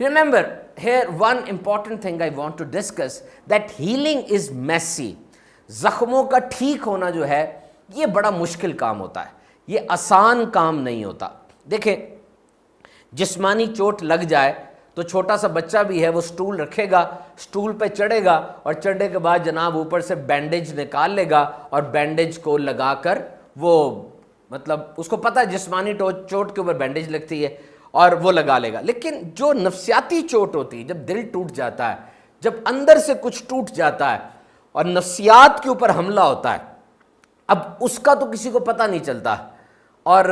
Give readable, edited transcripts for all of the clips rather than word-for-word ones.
Remember, here one important thing I want to discuss, that healing is messy. जख्मों का ठीक होना जो है ये बड़ा मुश्किल काम होता है, ये आसान काम नहीं होता। देखें, जिस्मानी चोट लग जाए तो छोटा सा बच्चा भी है, वो स्टूल रखेगा, स्टूल पे चढ़ेगा और चढ़ने के बाद जनाब ऊपर से बैंडेज निकाल लेगा और बैंडेज को लगाकर वो, मतलब उसको पता है जिस्मानी चोट के ऊपर बैंडेज लगती है और वो लगा लेगा। लेकिन जो नफ्सियाती चोट होती है, जब दिल टूट जाता है, जब अंदर से कुछ टूट जाता है और नफ्सियात के ऊपर हमला होता है, अब उसका तो किसी को पता नहीं चलता और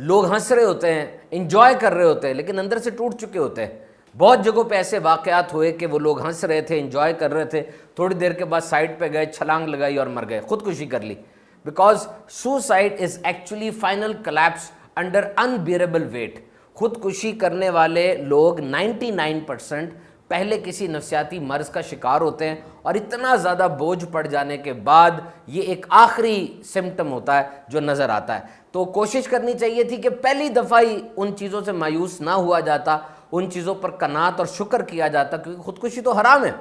लोग हंस रहे होते हैं, इंजॉय कर रहे होते हैं, लेकिन अंदर से टूट चुके होते हैं। बहुत जगहों पे ऐसे वाक़यात हुए कि वो लोग हंस रहे थे, इंजॉय कर रहे थे, थोड़ी देर के बाद साइड पे गए, छलांग लगाई और मर गए, खुदकुशी कर ली। Because suicide is actually final collapse under unbearable weight. खुदकुशी करने वाले लोग 99% पहले किसी नफ्सियाती मर्ज़ का शिकार होते हैं और इतना ज़्यादा बोझ पड़ जाने के बाद ये एक आखिरी सिम्टम होता है जो नज़र आता है। तो कोशिश करनी चाहिए थी कि पहली दफ़ा ही उन चीज़ों से मायूस ना हुआ जाता, उन चीज़ों पर कनात और शुक्र किया जाता, क्योंकि खुदकुशी तो हराम है।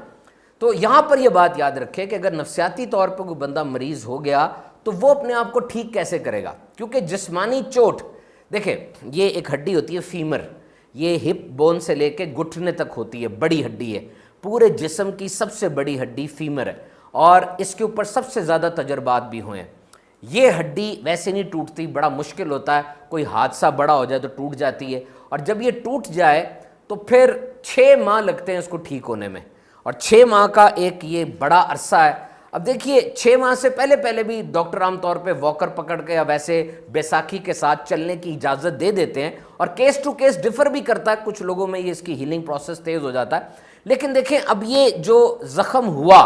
तो यहाँ पर यह बात याद रखें कि अगर नफ्सियाती तौर पर कोई बंदा मरीज़ हो गया तो वो अपने आप को ठीक कैसे करेगा, क्योंकि जिस्मानी चोट, देखें ये एक हड्डी होती है फीमर, ये हिप बोन से लेके घुटने तक होती है, बड़ी हड्डी है, पूरे जिस्म की सबसे बड़ी हड्डी फीमर है और इसके ऊपर सबसे ज़्यादा तजर्बात भी हुए हैं। ये हड्डी वैसे नहीं टूटती, बड़ा मुश्किल होता है, कोई हादसा बड़ा हो जाए तो टूट जाती है और जब ये टूट जाए तो फिर 6 माह लगते हैं इसको ठीक होने में और 6 माह का एक ये बड़ा अरसा है। अब देखिए 6 माह से पहले भी डॉक्टर आमतौर पे वॉकर पकड़ के या वैसे बैसाखी के साथ चलने की इजाज़त दे देते हैं और केस टू केस डिफ़र भी करता है, कुछ लोगों में ये इसकी हीलिंग प्रोसेस तेज़ हो जाता है। लेकिन देखें, अब ये जो ज़ख़म हुआ,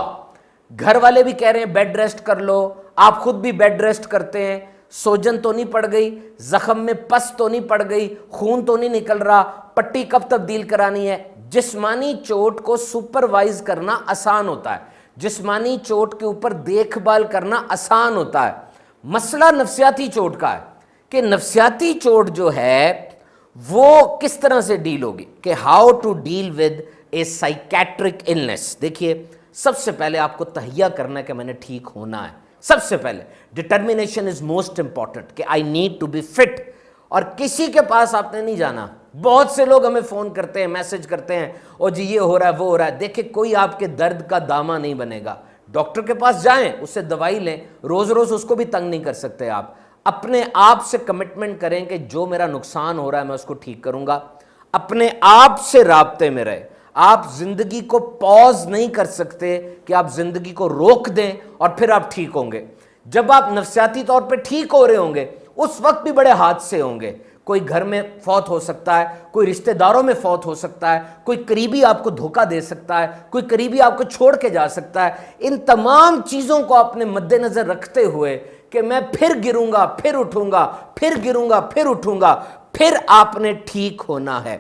घर वाले भी कह रहे हैं बेड रेस्ट कर लो, आप खुद भी बेड रेस्ट करते हैं, सोजन तो नहीं पड़ गई, ज़ख़म में पस तो नहीं पड़ गई, खून तो नहीं निकल रहा, पट्टी कब तब्दील करानी है। जिस्मानी चोट को सुपरवाइज करना आसान होता है, जिस्मानी चोट के ऊपर देखभाल करना आसान होता है। मसला नफ्सियाती चोट का है कि नफ्सियाती चोट जो है वो किस तरह से डील होगी, कि how to deal with a psychiatric illness. देखिए, सबसे पहले आपको तहिया करना है कि मैंने ठीक होना है। सबसे पहले डिटर्मिनेशन इज मोस्ट इंपॉर्टेंट कि I need to be fit. और किसी के पास आपने नहीं जाना। बहुत से लोग हमें फ़ोन करते हैं, मैसेज करते हैं, ओ जी ये हो रहा है, वो हो रहा है। देखिए, कोई आपके दर्द का दामा नहीं बनेगा। डॉक्टर के पास जाएं, उससे दवाई लें, रोज़ रोज़ उसको भी तंग नहीं कर सकते आप। अपने आप से कमिटमेंट करें कि जो मेरा नुकसान हो रहा है मैं उसको ठीक करूँगा। अपने आप से राब्ते में रहे। आप ज़िंदगी को पॉज नहीं कर सकते कि आप ज़िंदगी को रोक दें और फिर आप ठीक होंगे। जब आप नफ्सियाती तौर पे ठीक हो रहे होंगे उस वक्त भी बड़े हादसे होंगे। कोई घर में फौत हो सकता है, कोई रिश्तेदारों में फौत हो सकता है, कोई करीबी आपको धोखा दे सकता है, कोई करीबी आपको छोड़ के जा सकता है। इन तमाम चीज़ों को अपने मद्देनज़र रखते हुए कि मैं फिर गिरूंगा, फिर उठूंगा, फिर गिरूंगा, फिर उठूंगा, फिर आपने ठीक होना है।